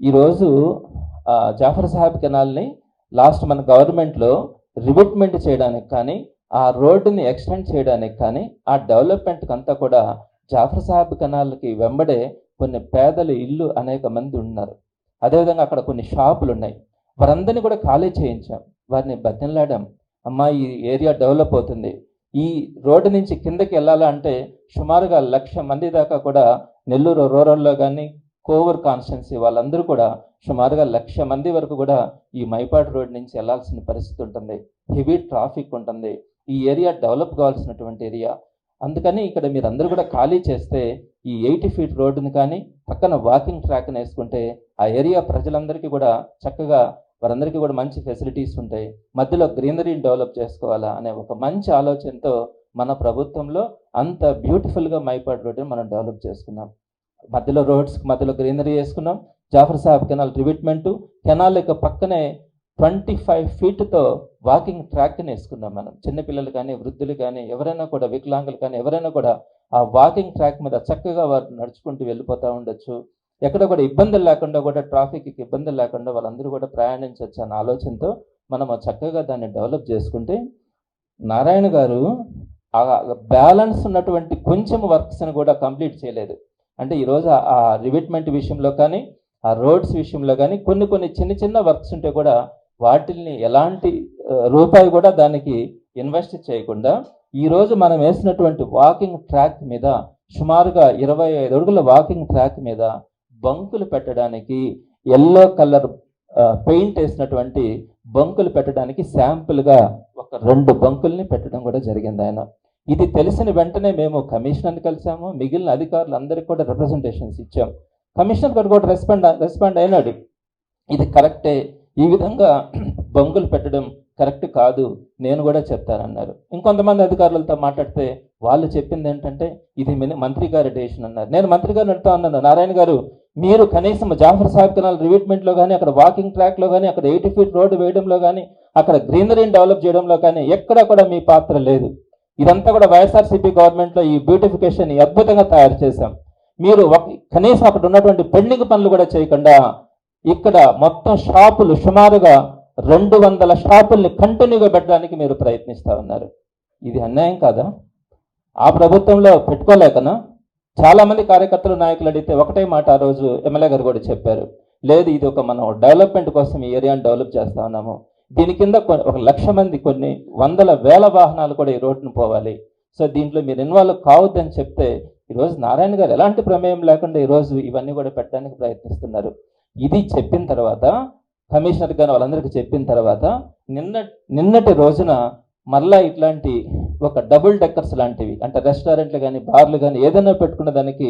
ఈరోజు జాఫర్ సాహెబ్ కెనాల్ని లాస్ట్ మన గవర్నమెంట్లో రివిట్మెంట్ చేయడానికి కానీ ఆ రోడ్డుని ఎక్స్టెండ్ చేయడానికి కానీ ఆ డెవలప్మెంట్కి అంతా కూడా జాఫర్ సాహెబ్ కెనాల్కి వెంబడే కొన్ని పేదల ఇల్లు అనేక మంది ఉన్నారు. అదేవిధంగా అక్కడ కొన్ని షాపులు ఉన్నాయి. వారందరినీ కూడా ఖాళీ చేయించాం. వారిని బతిమలాడాం, అమ్మా ఈ ఏరియా డెవలప్ అవుతుంది, ఈ రోడ్డు నుంచి కిందకి వెళ్ళాలంటే సుమారుగా 1,00,000 మంది దాకా కూడా నెల్లూరు రూరల్లో కానీ కోవూర్ కాన్స్టిట్యున్సీ వాళ్ళందరూ కూడా సుమారుగా 1,00,000 మంది వరకు కూడా ఈ మైపాడు రోడ్ నుంచి వెళ్లాల్సిన పరిస్థితి ఉంటుంది. హెవీ ట్రాఫిక్ ఉంటుంది. ఈ ఏరియా డెవలప్ కావాల్సినటువంటి ఏరియా. అందుకని ఇక్కడ మీరు అందరూ కూడా ఖాళీ చేస్తే ఈ 80 ఫీట్ రోడ్డుని కానీ పక్కన వాకింగ్ ట్రాక్ని వేసుకుంటే ఆ ఏరియా ప్రజలందరికీ కూడా చక్కగా వారందరికీ కూడా మంచి ఫెసిలిటీస్ ఉంటాయి. మధ్యలో గ్రీనరీని డెవలప్ చేసుకోవాలా అనే ఒక మంచి ఆలోచనతో మన ప్రభుత్వంలో అంత బ్యూటిఫుల్గా మైపాడు రోడ్డుని మనం డెవలప్ చేసుకున్నాం. మధ్యలో రోడ్స్కి మధ్యలో గ్రీనరీ వేసుకున్నాం. జాఫర్ సాహెబ్ కెనాల్ రివిట్మెంటు, కెనాల్ యొక్క పక్కనే 25 ఫీట్తో వాకింగ్ ట్రాక్ని వేసుకున్నాం. మనం చిన్నపిల్లలు కానీ వృద్ధులు కానీ ఎవరైనా కూడా వికలాంగులు కానీ ఎవరైనా కూడా ఆ వాకింగ్ ట్రాక్ మీద చక్కగా వారు నడుచుకుంటూ వెళ్ళిపోతూ ఉండొచ్చు. ఎక్కడ కూడా ఇబ్బందులు లేకుండా కూడా ట్రాఫిక్కి ఇబ్బందులు లేకుండా వాళ్ళందరూ కూడా ప్రయాణించవచ్చు అన్న ఆలోచనతో మనం చక్కగా దాన్ని డెవలప్ చేసుకుంటే నారాయణ గారు ఆ బ్యాలెన్స్ ఉన్నటువంటి కొంచెం వర్క్స్ని కూడా కంప్లీట్ చేయలేదు. అంటే ఈరోజు ఆ రివిట్మెంట్ విషయంలో కానీ ఆ రోడ్స్ విషయంలో కానీ కొన్ని చిన్న చిన్న వర్క్స్ ఉంటే కూడా వాటిని ఎలాంటి రూపాయి కూడా దానికి ఇన్వెస్ట్ చేయకుండా ఈరోజు మనం వేసినటువంటి వాకింగ్ ట్రాక్ మీద సుమారుగా 25 అడుగుల వాకింగ్ ట్రాక్ మీద బంకులు పెట్టడానికి ఎల్లో కలర్ పెయింట్ వేసినటువంటి బంకులు పెట్టడానికి శాంపుల్గా ఒక 2 బంకుల్ని పెట్టడం కూడా జరిగింది. ఆయన ఇది తెలిసిన వెంటనే మేము కమిషనర్ని కలిసాము, మిగిలిన అధికారులు అందరికీ కూడా రిప్రజెంటేషన్స్ ఇచ్చాం. కమిషనర్ గారు కూడా రెస్పాండ్ అయినాడు, ఇది కరెక్టే, ఈ విధంగా బంకులు పెట్టడం కరెక్ట్ కాదు, నేను కూడా చెప్తానన్నారు. ఇంకొంతమంది అధికారులతో మాట్లాడితే వాళ్ళు చెప్పింది ఏంటంటే ఇది మంత్రి గారి డెసిషన్ అన్నారు. నేను మంత్రి గారిని అడుగుతా ఉన్నాను, నారాయణ గారు మీరు కనీసం జాఫర్ సాహెబ్ కెనాల్ రివిట్మెంట్లో కానీ అక్కడ వాకింగ్ ట్రాక్లో కానీ అక్కడ 80 ఫీట్ రోడ్డు వేయడంలో కానీ అక్కడ గ్రీనరీని డెవలప్ చేయడంలో కానీ ఎక్కడా కూడా మీ పాత్ర లేదు. ఇదంతా కూడా వైఎస్ఆర్సీపీ గవర్నమెంట్లో ఈ బ్యూటిఫికేషన్ అద్భుతంగా తయారు చేశాం. మీరు కనీసం అక్కడ ఉన్నటువంటి పెండింగ్ పనులు కూడా చేయకుండా ఇక్కడ మొత్తం షాపులు సుమారుగా 200 షాపుల్ని కంటిన్యూగా పెట్టడానికి మీరు ప్రయత్నిస్తూ ఉన్నారు. ఇది అన్యాయం కాదా? ఆ ప్రభుత్వంలో పెట్టుకోలేకనా? చాలామంది కార్యకర్తలు నాయకులు అడిగితే ఒకటే మాట ఆ రోజు ఎమ్మెల్యే గారు కూడా చెప్పారు, లేదు ఇది మనం డెవలప్మెంట్ కోసం ఈ ఏరియాని డెవలప్ చేస్తూ ఉన్నాము, దీని కింద 1,00,000 మంది కొన్ని వందల వేల వాహనాలు కూడా ఈ రోడ్డును పోవాలి, సో దీంట్లో మీరు ఇన్వాల్వ్ కావద్దని చెప్తే ఈరోజు నారాయణ గారు ఎలాంటి ప్రమేయం లేకుండా ఈరోజు ఇవన్నీ కూడా పెట్టడానికి ప్రయత్నిస్తున్నారు. ఇది చెప్పిన తర్వాత కమిషనర్ గారు వాళ్ళందరికీ చెప్పిన తర్వాత నిన్నటి రోజున మళ్ళా ఇట్లాంటి ఒక డబుల్ డెక్కర్స్ లాంటివి అంటే రెస్టారెంట్లు కానీ బార్లు కానీ ఏదైనా పెట్టుకున్న దానికి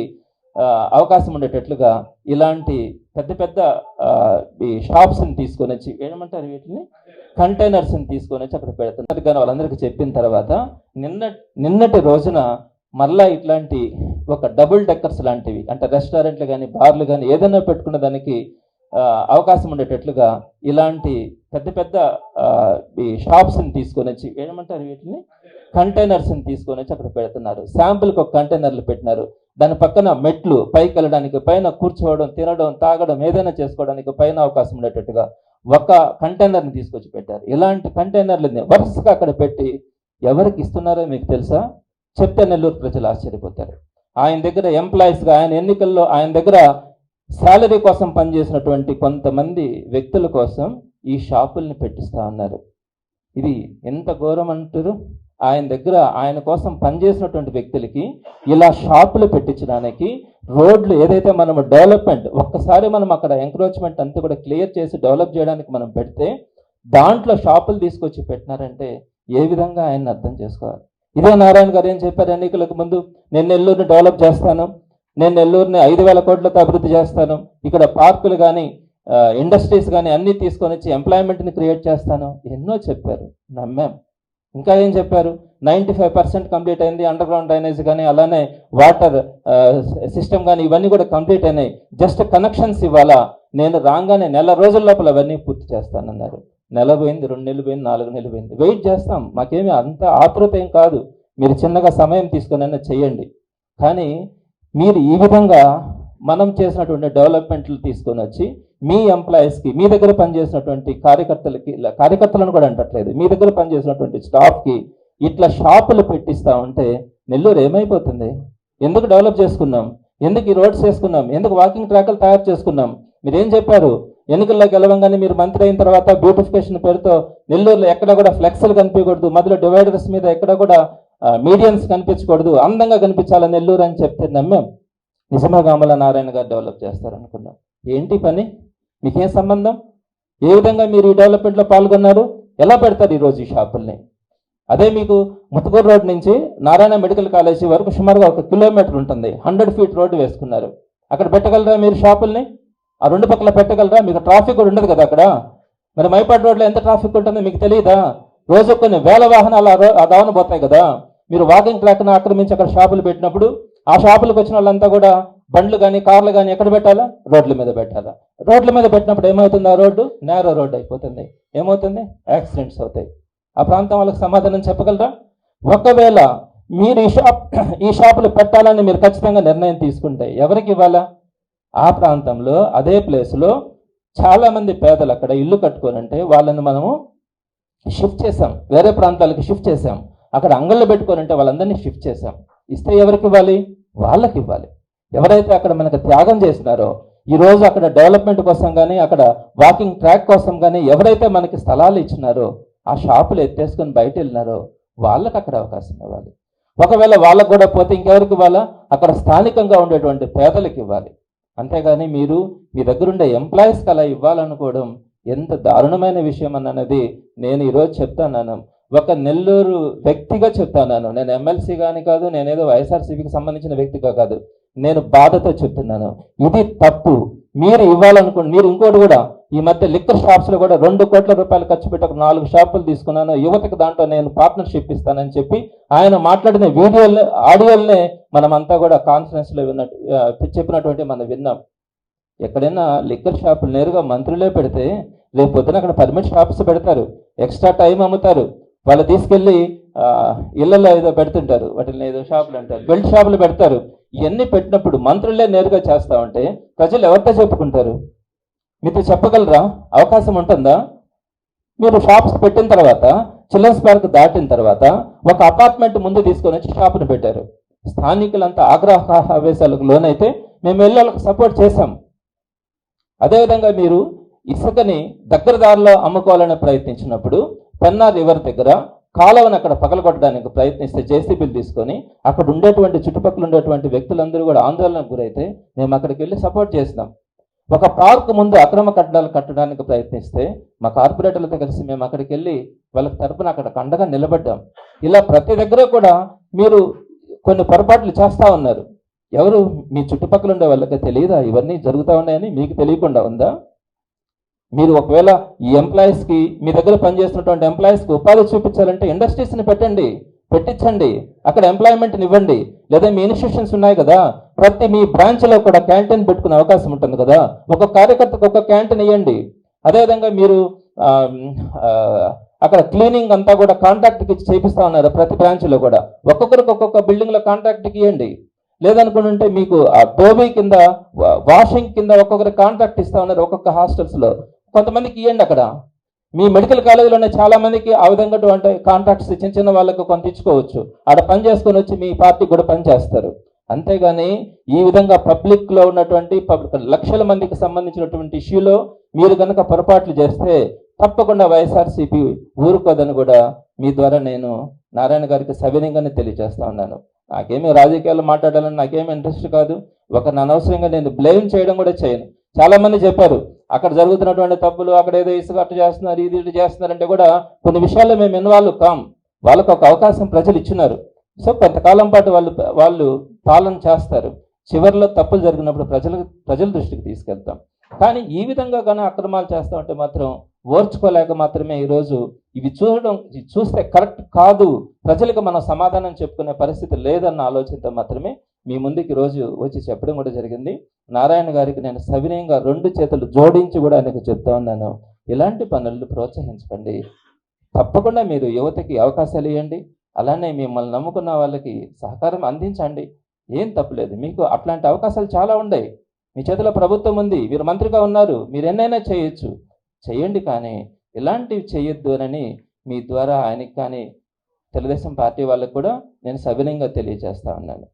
అవకాశం ఉండేటట్లుగా ఇలాంటి పెద్ద ఈ షాప్స్ని తీసుకొని వచ్చి ఏమంటారు వీటిని కంటైనర్స్ని తీసుకొని వచ్చి అక్కడ పెడుతున్నారు. కానీ వాళ్ళందరికీ చెప్పిన తర్వాత నిన్నటి రోజున మళ్ళా ఇట్లాంటి ఒక డబుల్ డెక్కర్స్ లాంటివి అంటే రెస్టారెంట్లు కానీ బార్లు కానీ ఏదైనా పెట్టుకున్న దానికి అవకాశం ఉండేటట్లుగా ఇలాంటి పెద్ద ఈ షాప్స్ని తీసుకొని వచ్చి ఏమంటారు వీటిని కంటైనర్స్ని తీసుకొని వచ్చి అక్కడ పెడుతున్నారు. శాంపుల్కి ఒక కంటైనర్లు పెట్టినారు, దాని పక్కన మెట్లు పైకి వెళ్ళడానికి, పైన కూర్చోవడం, తినడం, తాగడం ఏదైనా చేసుకోవడానికి పైన అవకాశం ఉండేటట్టుగా ఒక కంటైనర్ని తీసుకొచ్చి పెట్టారు. ఇలాంటి కంటైనర్లని వరుసగా అక్కడ పెట్టి ఎవరికి ఇస్తున్నారో మీకు తెలుసా? చెప్తే నెల్లూరు ప్రజలు ఆశ్చర్యపోతారు. ఆయన దగ్గర ఎంప్లాయీస్గా ఆయన ఎన్నికల్లో ఆయన దగ్గర శాలరీ కోసం పనిచేసినటువంటి కొంతమంది వ్యక్తుల కోసం ఈ షాపుల్ని పెట్టిస్తూ ఉన్నారు. ఇది ఎంత ఘోరం అంటారు? ఆయన దగ్గర ఆయన కోసం పనిచేసినటువంటి వ్యక్తులకి ఇలా షాపులు పెట్టించడానికి రోడ్లు ఏదైతే మనం డెవలప్మెంట్ ఒక్కసారి మనం అక్కడ ఎంక్రోచ్మెంట్ అంతా కూడా క్లియర్ చేసి డెవలప్ చేయడానికి మనం పెడితే దాంట్లో షాపులు తీసుకొచ్చి పెట్టినారంటే ఏ విధంగా ఆయన్ని అర్థం చేసుకోవాలి? ఇదే నారాయణ గారు ఏం చెప్పారు ఎన్నికలకు ముందు, నేను నెల్లూరుని డెవలప్ చేస్తాను, నేను నెల్లూరుని 5,000 కోట్లతో అభివృద్ధి చేస్తాను, ఇక్కడ పార్కులు కానీ ఇండస్ట్రీస్ కానీ అన్నీ తీసుకొని వచ్చి ఎంప్లాయ్మెంట్ని క్రియేట్ చేస్తాను, ఎన్నో చెప్పారు, నమ్మాం. ఇంకా ఏం చెప్పారు? 95% కంప్లీట్ అయింది, అండర్ గ్రౌండ్ డ్రైనేజ్ కానీ అలానే వాటర్ సిస్టమ్ కానీ ఇవన్నీ కూడా కంప్లీట్ అయినాయి, జస్ట్ కనెక్షన్స్ ఇవ్వాలా, నేను రాగానే 1 నెల రోజుల లోపల అవన్నీ పూర్తి చేస్తానన్నారు. 1 నెల పోయింది, 2 నెలలు పోయింది, 4 నెలలు పోయింది. వెయిట్ చేస్తాం, మాకేమీ అంత ఆతృత ఏం కాదు, మీరు చిన్నగా సమయం తీసుకొని చేయండి. కానీ మీరు ఈ విధంగా మనం చేసినటువంటి డెవలప్మెంట్లు తీసుకొని వచ్చి మీ ఎంప్లాయీస్కి, మీ దగ్గర పనిచేసినటువంటి కార్యకర్తలను కూడా అంటట్లేదు, మీ దగ్గర పనిచేసినటువంటి స్టాఫ్కి ఇట్లా షాపులు పెట్టిస్తూ ఉంటే నెల్లూరు ఏమైపోతుంది? ఎందుకు డెవలప్ చేసుకున్నాం? ఎందుకు ఈ రోడ్స్ చేసుకున్నాం? ఎందుకు వాకింగ్ ట్రాక్లు తయారు చేసుకున్నాం? మీరేం చెప్పారు? ఎన్నికల్లో గెలవంగానే మీరు మంత్రి అయిన తర్వాత బ్యూటిఫికేషన్ పేరుతో నెల్లూరులో ఎక్కడ కూడా ఫ్లెక్స్లు కనిపించకూడదు, మధ్యలో డివైడర్స్ మీద ఎక్కడ కూడా మీడియన్స్ కనిపించకూడదు, అందంగా కనిపించాలి నెల్లూరు అని చెప్తే నమ్మాం. నిజంగా గామల నారాయణ గారు డెవలప్ చేస్తారనుకున్నాం. ఏంటి పని? మీకేం సంబంధం? ఏ విధంగా మీరు ఈ డెవలప్మెంట్లో పాల్గొన్నారు? ఎలా పెడతారు ఈరోజు ఈ షాపుల్ని? అదే మీకు ముత్తుకూరు రోడ్ నుంచి నారాయణ మెడికల్ కాలేజీ వరకు సుమారుగా 1 కిలోమీటర్ ఉంటుంది. 100 ఫీట్ రోడ్డు వేసుకున్నారు. అక్కడ పెట్టగలరా మీరు షాపుల్ని? ఆ రెండు పక్కల పెట్టగలరా? మీకు ట్రాఫిక్ కూడా ఉండదు కదా అక్కడ. మరి మైపాడు రోడ్లో ఎంత ట్రాఫిక్ ఉంటుందో మీకు తెలియదా? రోజు కొన్ని వేల వాహనాలు ఆ దావన పోతాయి కదా. మీరు వాకింగ్ ట్రాక్ను ఆక్రమించి అక్కడ షాపులు పెట్టినప్పుడు ఆ షాపులకు వచ్చిన వాళ్ళంతా కూడా బండ్లు కానీ కార్లు కానీ ఎక్కడ పెట్టాలా? రోడ్ల మీద పెట్టాలా? రోడ్ల మీద పెట్టినప్పుడు ఏమవుతుంది? ఆ రోడ్డు నేరో రోడ్డు అయిపోతుంది. ఏమవుతుంది? యాక్సిడెంట్స్ అవుతాయి. ఆ ప్రాంతం వాళ్ళకి సమాధానం చెప్పగలరా? ఒకవేళ మీరు ఈ షాపులు పెట్టాలని మీరు ఖచ్చితంగా నిర్ణయం తీసుకుంటే ఎవరికి ఇవ్వాలా? ఆ ప్రాంతంలో అదే ప్లేస్లో చాలామంది పేదలు అక్కడ ఇల్లు కట్టుకోనంటే వాళ్ళని మనము షిఫ్ట్ చేసాం, వేరే ప్రాంతాలకు షిఫ్ట్ చేసాం. అక్కడ అంగళ్ళు పెట్టుకోనంటే వాళ్ళందరినీ షిఫ్ట్ చేసాం. ఇస్తే ఎవరికి ఇవ్వాలి? వాళ్ళకి ఇవ్వాలి. ఎవరైతే అక్కడ మనకు త్యాగం చేసినారో, ఈరోజు అక్కడ డెవలప్మెంట్ కోసం కానీ అక్కడ వాకింగ్ ట్రాక్ కోసం కానీ ఎవరైతే మనకి స్థలాలు ఇచ్చినారో, ఆ షాపులు ఎత్తేసుకొని బయట వెళ్ళినారో వాళ్ళకి అక్కడ అవకాశం ఇవ్వాలి. ఒకవేళ వాళ్ళకు కూడా పోతే ఇంకెవరికి ఇవ్వాలా? అక్కడ స్థానికంగా ఉండేటువంటి పేదలకు ఇవ్వాలి. అంతేగాని మీరు మీ దగ్గరుండే ఎంప్లాయీస్కి అలా ఇవ్వాలనుకోవడం ఎంత దారుణమైన విషయం అన్నది నేను ఈరోజు చెప్తాను. ఒక నెల్లూరు వ్యక్తిగా చెప్తాను. నేను ఎమ్మెల్సీ కానీ కాదు, నేనేదో వైఎస్ఆర్సీపీకి సంబంధించిన వ్యక్తిగా కాదు, నేను బాధతో చెప్తున్నాను. ఇది తప్పు. మీరు ఇవ్వాలనుకోండి. మీరు ఇంకోటి కూడా ఈ మధ్య లిక్కర్ షాప్స్లో కూడా 2 కోట్ల రూపాయలు ఖర్చు పెట్టి ఒక 4 షాపులు తీసుకున్నాను, యువతకు దాంట్లో నేను పార్ట్నర్షిప్ ఇస్తానని చెప్పి ఆయన మాట్లాడిన ఆడియోలనే మనమంతా కూడా కాన్ఫరెన్స్లో చెప్పినటువంటి మనం విన్నాం. ఎక్కడైనా లిక్కర్ షాపులు నేరుగా మంత్రులే పెడితే రేపు పొద్దున అక్కడ పర్మిట్ షాప్స్ పెడతారు, ఎక్స్ట్రా టైం అమ్ముతారు. వాళ్ళు తీసుకెళ్ళి ఇళ్లలో ఏదో పెడుతుంటారు, వాటిని ఏదో షాపులు అంటారు, బెల్ట్ షాపులు పెడతారు. ఇవన్నీ పెట్టినప్పుడు మంత్రులే నేరుగా చేస్తా ఉంటే ప్రజలు ఎవరితో చెప్పుకుంటారు? మీతో చెప్పగలరా? అవకాశం ఉంటుందా? మీరు షాప్స్ పెట్టిన తర్వాత చిల్డ్రన్స్ పార్క్ దాటిన తర్వాత ఒక అపార్ట్మెంట్ ముందు తీసుకొని వచ్చి షాపును పెట్టారు. స్థానికులంతా ఆగ్రహావేశాలకు లోనైతే మేము వెళ్ళి వాళ్ళకి సపోర్ట్ చేశాం. అదేవిధంగా మీరు ఇసుకని దగ్గర దారిలో అమ్ముకోవాలని ప్రయత్నించినప్పుడు పెన్నా రివర్ దగ్గర కాలువను అక్కడ పగలగొట్టడానికి ప్రయత్నిస్తే జేసీబీలు తీసుకొని అక్కడ ఉండేటువంటి చుట్టుపక్కల ఉండేటువంటి వ్యక్తులందరూ కూడా ఆందోళనకు గురైతే మేము అక్కడికి వెళ్ళి సపోర్ట్ చేసినాం. ఒక పార్క్ ముందు అక్రమ కట్టడాలు కట్టడానికి ప్రయత్నిస్తే మా కార్పొరేటర్లతో కలిసి మేము అక్కడికి వెళ్ళి వాళ్ళకి తరపున అక్కడ అండగా నిలబడ్డాం. ఇలా ప్రతి దగ్గర కూడా మీరు కొన్ని పొరపాట్లు చేస్తూ ఉన్నారు. ఎవరు? మీ చుట్టుపక్కల ఉండే వాళ్ళకి తెలియదా ఇవన్నీ జరుగుతూ ఉన్నాయని? మీకు తెలియకుండా ఉందా? మీరు ఒకవేళ ఈ ఎంప్లాయీస్కి, మీ దగ్గర పనిచేస్తున్నటువంటి ఎంప్లాయీస్కి ఉపాధి చూపించాలంటే ఇండస్ట్రీస్ని పెట్టించండి, అక్కడ ఎంప్లాయ్మెంట్ని ఇవ్వండి. లేదా మీ ఇన్స్టిట్యూషన్స్ ఉన్నాయి కదా, ప్రతి మీ బ్రాంచ్లో కూడా క్యాంటీన్ పెట్టుకునే అవకాశం ఉంటుంది కదా, ఒక కార్యకర్తకు ఒక క్యాంటీన్ ఇవ్వండి. అదేవిధంగా మీరు అక్కడ క్లీనింగ్ అంతా కూడా కాంట్రాక్ట్కి ఇచ్చి చేపిస్తూ ఉన్నారు. ప్రతి బ్రాంచ్లో కూడా ఒక్కొక్కరికి ఒక్కొక్క బిల్డింగ్లో కాంట్రాక్ట్కి ఇవ్వండి. లేదనుకుంటే మీకు ఆ టోబీ కింద, వాషింగ్ కింద ఒక్కొక్కరి కాంట్రాక్ట్ ఇస్తూ ఉన్నారు ఒక్కొక్క హాస్టల్స్లో. కొంతమందికి ఇవ్వండి. అక్కడ మీ మెడికల్ కాలేజీలోనే చాలా మందికి ఆ విధంగా కాంట్రాక్ట్స్ చిన్న వాళ్ళకు కొంత ఇచ్చుకోవచ్చు. ఆడ పని చేసుకొని వచ్చి మీ పార్టీకి కూడా పని చేస్తారు. అంతేగాని ఈ విధంగా పబ్లిక్లో ఉన్నటువంటి లక్షల మందికి సంబంధించినటువంటి ఇష్యూలో మీరు కనుక పొరపాట్లు చేస్తే తప్పకుండా వైఎస్ఆర్సీపీ ఊరుకోదని కూడా మీ ద్వారా నేను నారాయణ గారికి సవినయంగానే తెలియజేస్తా ఉన్నాను. నాకేమీ రాజకీయాలు మాట్లాడాలని నాకేమీ ఇంట్రెస్ట్ కాదు. ఒకరిని అనవసరంగా నేను బ్లేమ్ చేయడం కూడా చేయను. చాలా మంది చెప్పారు అక్కడ జరుగుతున్నటువంటి తప్పులు, అక్కడ ఏదో ఇసుక అట్టు చేస్తున్నారు, ఇది చేస్తున్నారంటే కూడా కొన్ని విషయాల్లో మేము ఇన్వాల్వ్ కాం. వాళ్ళకు ఒక అవకాశం ప్రజలు ఇచ్చినారు. సో కొంతకాలం పాటు వాళ్ళు పాలన చేస్తారు. చివరిలో తప్పులు జరిగినప్పుడు ప్రజల దృష్టికి తీసుకెళ్తాం. కానీ ఈ విధంగా కానీ అక్రమాలు చేస్తూ ఉంటే మాత్రం ఓర్చుకోలేక మాత్రమే ఈరోజు ఇవి చూస్తే కరెక్ట్ కాదు, ప్రజలకు మనం సమాధానం చెప్పుకునే పరిస్థితి లేదన్న ఆలోచనతో మాత్రమే మీ ముందుకు ఈరోజు వచ్చి చెప్పడం కూడా జరిగింది. నారాయణ గారికి నేను సవినయంగా 2 చేతులు జోడించి కూడా ఆయనకు చెప్తా ఉన్నాను, ఇలాంటి పనులను ప్రోత్సహించకండి. తప్పకుండా మీరు యువతకి అవకాశాలు ఇవ్వండి. అలానే మిమ్మల్ని నమ్ముకున్న వాళ్ళకి సహకారం అందించండి. ఏం తప్పులేదు. మీకు అట్లాంటి అవకాశాలు చాలా ఉన్నాయి. మీ చేతిలో ప్రభుత్వం ఉంది, మీరు మంత్రిగా ఉన్నారు, మీరు ఎన్నైనా చేయొచ్చు, చేయండి, కానీ ఇలాంటివి చేయొద్దు అని మీ ద్వారా ఆయనకి కానీ తెలుగుదేశం పార్టీ వాళ్ళకు కూడా నేను సవినయంగా తెలియజేస్తా ఉన్నాను.